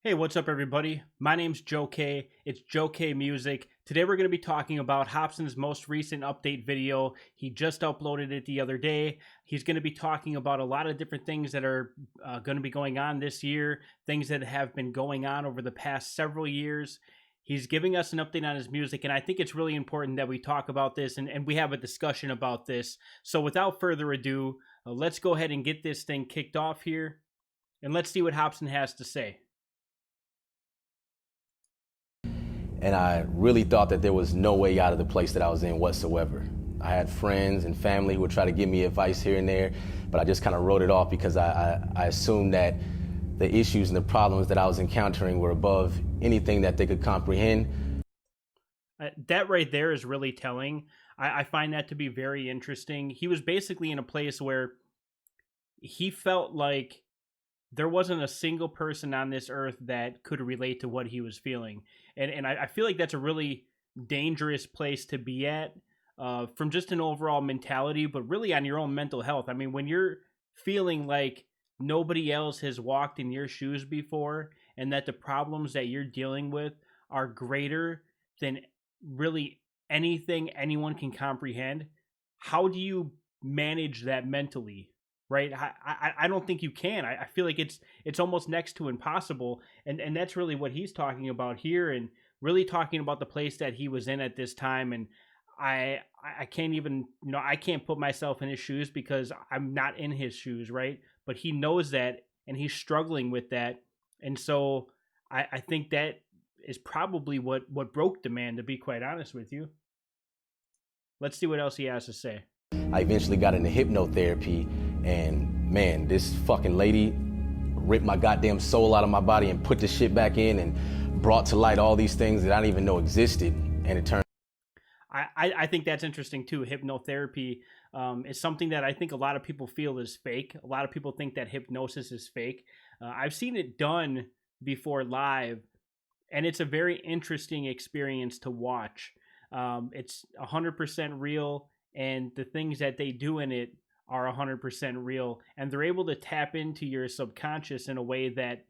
Hey, what's up, everybody? My name's Joe K. It's Joe K Music. Today, we're going to be talking about Hopsin's most recent update video. He just uploaded it the other day. He's going to be talking about a lot of different things that are going to be going on this year, things that have been going on over the past several years. He's giving us an update on his music, and I think it's really important that we talk about this and we have a discussion about this. So, without further ado, let's go ahead and get this thing kicked off here, and let's see what Hopsin has to say. And I really thought that there was no way out of the place that I was in whatsoever. I had friends and family who would try to give me advice here and there, but I just kind of wrote it off because I assumed that the issues and the problems that I was encountering were above anything that they could comprehend. That right there is really telling. I find that to be very interesting. He was basically in a place where he felt like there wasn't a single person on this earth that could relate to what he was feeling. And I feel like that's a really dangerous place to be at from just an overall mentality, but really on your own mental health. I mean, when you're feeling like nobody else has walked in your shoes before and that the problems that you're dealing with are greater than really anything anyone can comprehend, how do you manage that mentally? Right? I don't think you can. I feel like it's almost next to impossible, and that's really what he's talking about here, and really talking about the place that he was in at this time. And I can't even, I can't put myself in his shoes because I'm not in his shoes, right? But he knows that, and he's struggling with that, and so I think that is probably what broke the man, to be quite honest with you. Let's see what else he has to say. I eventually got into hypnotherapy, and man, this fucking lady ripped my goddamn soul out of my body and put the shit back in and brought to light all these things that I didn't even know existed. And it turned I think that's interesting too. Hypnotherapy is something that I think a lot of people feel is fake. A lot of people think that hypnosis is fake. I've seen it done before live, and it's a very interesting experience to watch. It's 100% real, and the things that they do in it are 100% real, and they're able to tap into your subconscious in a way that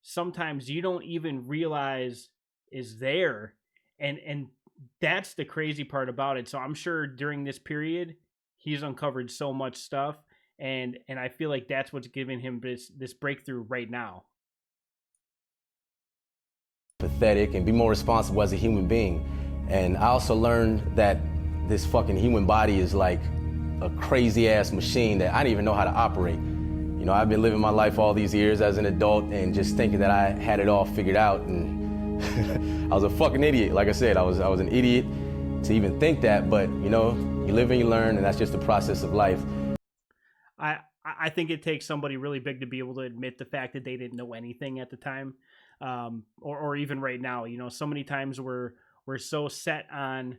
sometimes you don't even realize is there. And that's the crazy part about it. So I'm sure during this period he's uncovered so much stuff, and I feel like that's what's giving him this breakthrough right now. pathetic and be more responsible as a human being. And I also learned that this fucking human body is like a crazy ass machine that I didn't even know how to operate. You know, I've been living my life all these years as an adult and just thinking that I had it all figured out, and I was a fucking idiot. Like I said, I was an idiot to even think that, but you know, you live and you learn, and that's just the process of life. I think it takes somebody really big to be able to admit the fact that they didn't know anything at the time, or even right now. You know, so many times we're so set on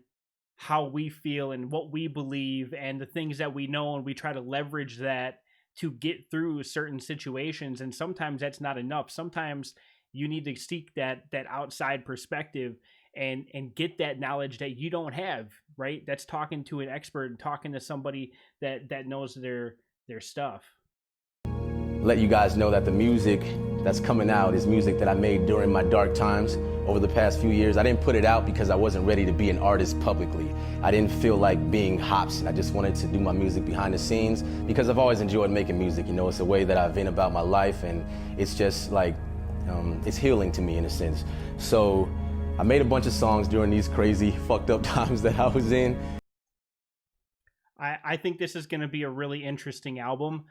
how we feel and what we believe and the things that we know, and we try to leverage that to get through certain situations. And sometimes that's not enough. Sometimes you need to seek that outside perspective and get that knowledge that you don't have, right? That's talking to an expert and talking to somebody that knows their stuff. Let you guys know that the music that's coming out is music that I made during my dark times over the past few years. I didn't put it out because I wasn't ready to be an artist publicly. I didn't feel like being Hopsin. I just wanted to do my music behind the scenes because I've always enjoyed making music. You know, it's a way that I vent about my life, and it's just like, it's healing to me in a sense. So I made a bunch of songs during these crazy, fucked up times that I was in. I think this is going to be a really interesting album.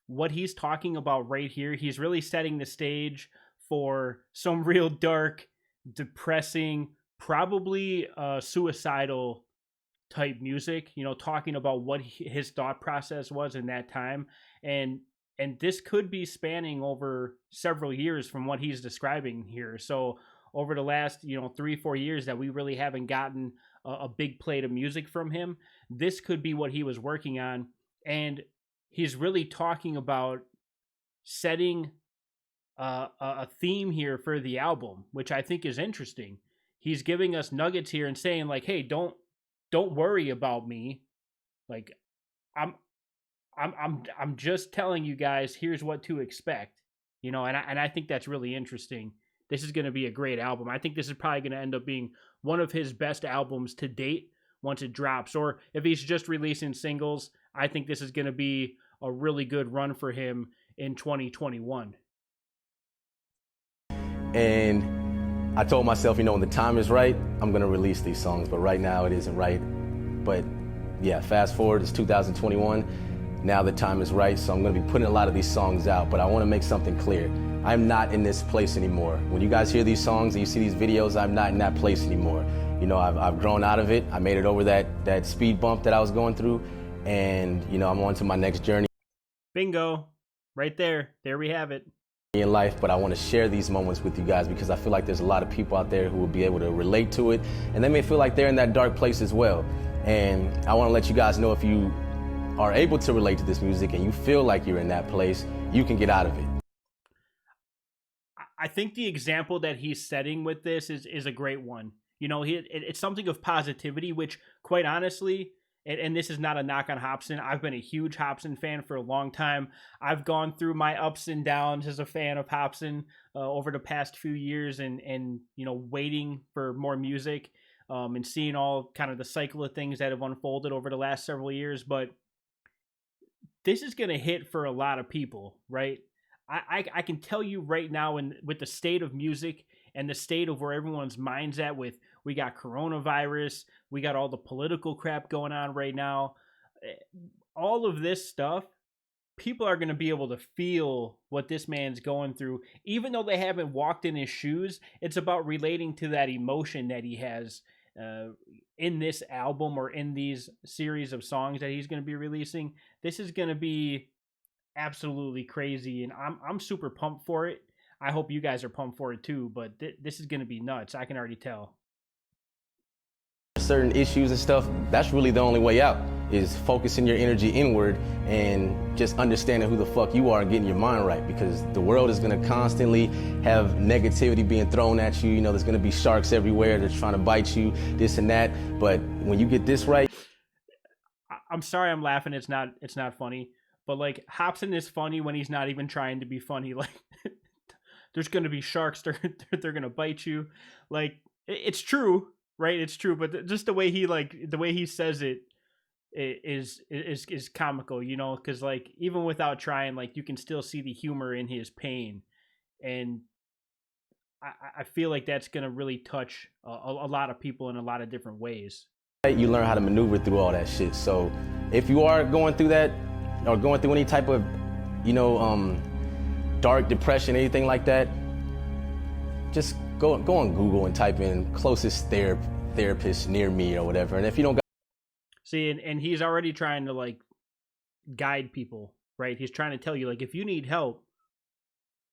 What he's talking about right here, he's really setting the stage for some real dark, depressing, probably suicidal type music, you know, talking about what his thought process was in that time. And this could be spanning over several years from what he's describing here. So over the last, 3-4 years that we really haven't gotten a big plate of music from him, this could be what he was working on. And he's really talking about setting a theme here for the album, which I think is interesting. He's giving us nuggets here and saying like, "Hey, don't worry about me. Like, I'm just telling you guys, here's what to expect." And I think that's really interesting. This is going to be a great album. I think this is probably going to end up being one of his best albums to date once it drops. Or if he's just releasing singles, I think this is going to be a really good run for him in 2021. And I told myself, when the time is right, I'm going to release these songs. But right now it isn't right. But yeah, fast forward, it's 2021. Now the time is right, so I'm going to be putting a lot of these songs out. But I want to make something clear. I'm not in this place anymore. When you guys hear these songs and you see these videos, I'm not in that place anymore. I've grown out of it. I made it over that speed bump that I was going through. And, I'm on to my next journey. Bingo. Right there. There we have it. In life, but I want to share these moments with you guys because I feel like there's a lot of people out there who will be able to relate to it. And they may feel like they're in that dark place as well. And I want to let you guys know, if you are able to relate to this music and you feel like you're in that place, you can get out of it. I think the example that he's setting with this is a great one. It's something of positivity, which, quite honestly, and this is not a knock on Hopsin. I've been a huge Hopsin fan for a long time. I've gone through my ups and downs as a fan of Hopsin over the past few years, and waiting for more music and seeing all kind of the cycle of things that have unfolded over the last several years. But this is going to hit for a lot of people, right? I can tell you right now, with the state of music and the state of where everyone's mind's at, with we got coronavirus, we got all the political crap going on right now, all of this stuff, people are going to be able to feel what this man's going through. Even though they haven't walked in his shoes, it's about relating to that emotion that he has in this album or in these series of songs that he's going to be releasing. This is going to be absolutely crazy, and I'm super pumped for it. I hope you guys are pumped for it too, but this is going to be nuts. I can already tell. Certain issues and stuff, that's really the only way out, is focusing your energy inward and just understanding who the fuck you are and getting your mind right, because the world is going to constantly have negativity being thrown at you. There's going to be sharks everywhere that's trying to bite you, this and that. But when you get this right, I'm sorry I'm laughing. It's not funny. But like, Hopsin is funny when he's not even trying to be funny. Like, there's going to be sharks. They're going to bite you. Like, it's true, right? It's true. But just the way he says it is comical, because like, even without trying, like, you can still see the humor in his pain. And I feel like that's going to really touch a lot of people in a lot of different ways. You learn how to maneuver through all that shit. So if you are going through that, or going through any type of, dark depression, anything like that, just go on Google and type in closest therapist near me or whatever. And if you don't got... See, and he's already trying to like guide people, right? He's trying to tell you, like, if you need help,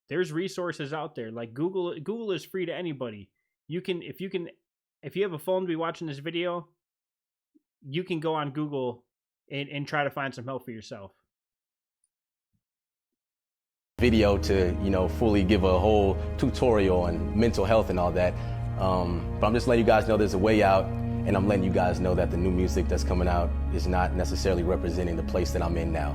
there's resources out there. Like, Google is free to anybody. If you have a phone to be watching this video, you can go on Google and try to find some help for yourself. Video to, fully give a whole tutorial on mental health and all that. But I'm just letting you guys know there's a way out, and I'm letting you guys know that the new music that's coming out is not necessarily representing the place that I'm in now.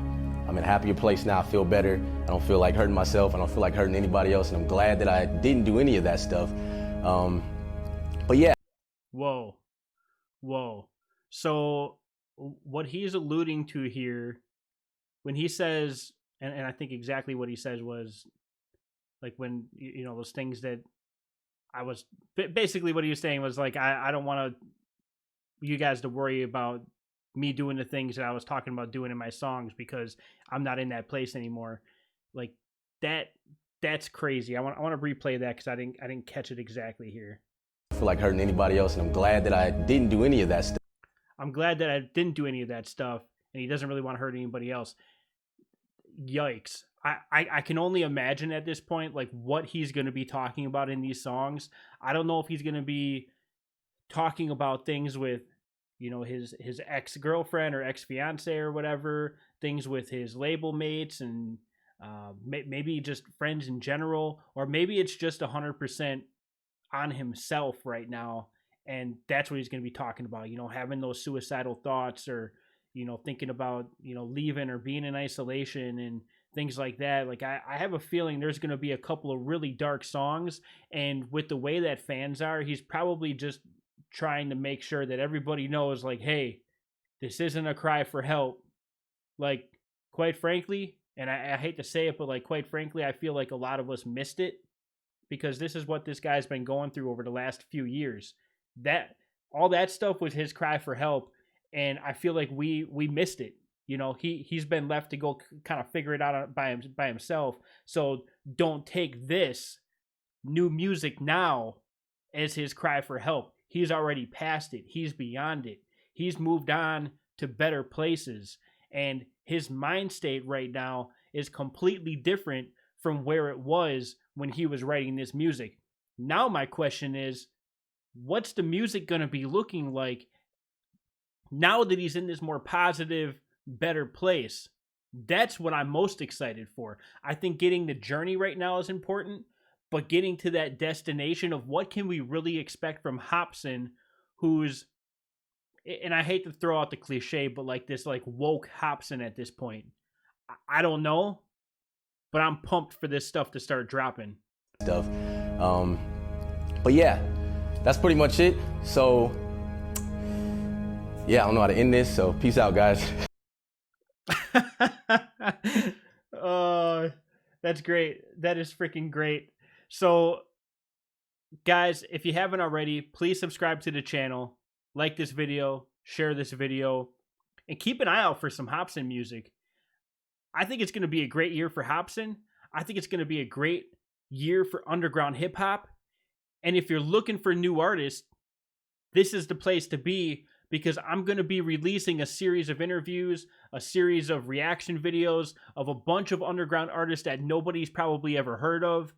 I'm in a happier place now. I feel better. I don't feel like hurting myself. I don't feel like hurting anybody else, and I'm glad that I didn't do any of that stuff. But yeah. Whoa. So what he's alluding to here, when he says, and I think exactly what he says was, like, when, those things that I was, basically what he was saying was like, I don't want you guys to worry about me doing the things that I was talking about doing in my songs, because I'm not in that place anymore. Like, that's crazy. I want to replay that, because I didn't catch it exactly here. I feel like hurting anybody else, and I'm glad that I didn't do any of that stuff. I'm glad that I didn't do any of that stuff, and he doesn't really want to hurt anybody else. Yikes. I can only imagine at this point, like, what he's going to be talking about in these songs. I don't know if he's going to be talking about things with, his ex-girlfriend or ex-fiance or whatever, things with his label mates, and maybe just friends in general, or maybe it's just 100% on himself right now. And that's what he's going to be talking about, having those suicidal thoughts, or, thinking about, leaving or being in isolation, and things like that. Like I have a feeling there's going to be a couple of really dark songs, and with the way that fans are, he's probably just trying to make sure that everybody knows, like, hey, this isn't a cry for help. Like, quite frankly, and I hate to say it, but like, quite frankly, I feel like a lot of us missed it, because this is what this guy's been going through over the last few years. That all that stuff was his cry for help, and I feel like we missed it. You know, he's been left to go kind of figure it out by himself. So don't take this new music now as his cry for help. He's already past it. He's beyond it. He's moved on to better places, and his mind state right now is completely different from where it was when he was writing this music. Now my question is, what's the music going to be looking like now that he's in this more positive, better place? That's what I'm most excited for. I think getting the journey right now is important, but getting to that destination of what can we really expect from Hopsin, who's, and I hate to throw out the cliche, but like this like woke Hopsin at this point. I don't know, but I'm pumped for this stuff to start dropping. Stuff. But yeah, that's pretty much it. So yeah, I don't know how to end this, so peace out, guys. That's great. That is freaking great. So guys, if you haven't already, please subscribe to the channel, like this video, share this video, and keep an eye out for some Hopsin music. I think it's going to be a great year for Hopsin. I think it's going to be a great year for underground hip hop. And if you're looking for new artists, this is the place to be, because I'm going to be releasing a series of interviews, a series of reaction videos of a bunch of underground artists that nobody's probably ever heard of.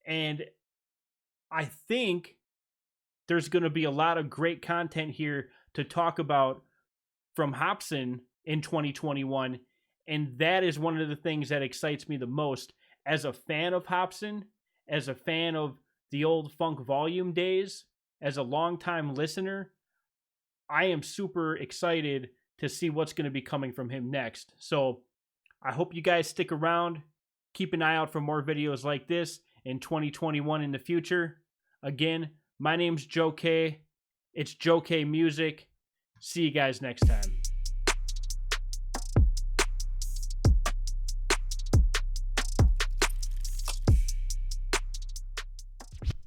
And I think there's going to be a lot of great content here to talk about from Hopsin in 2021. And that is one of the things that excites me the most. As a fan of Hopsin, as a fan of the old Funk Volume days, as a longtime listener, I am super excited to see what's going to be coming from him next. So I hope you guys stick around. Keep an eye out for more videos like this in 2021 in the future. Again, my name's Joe K. It's Joe K Music. See you guys next time.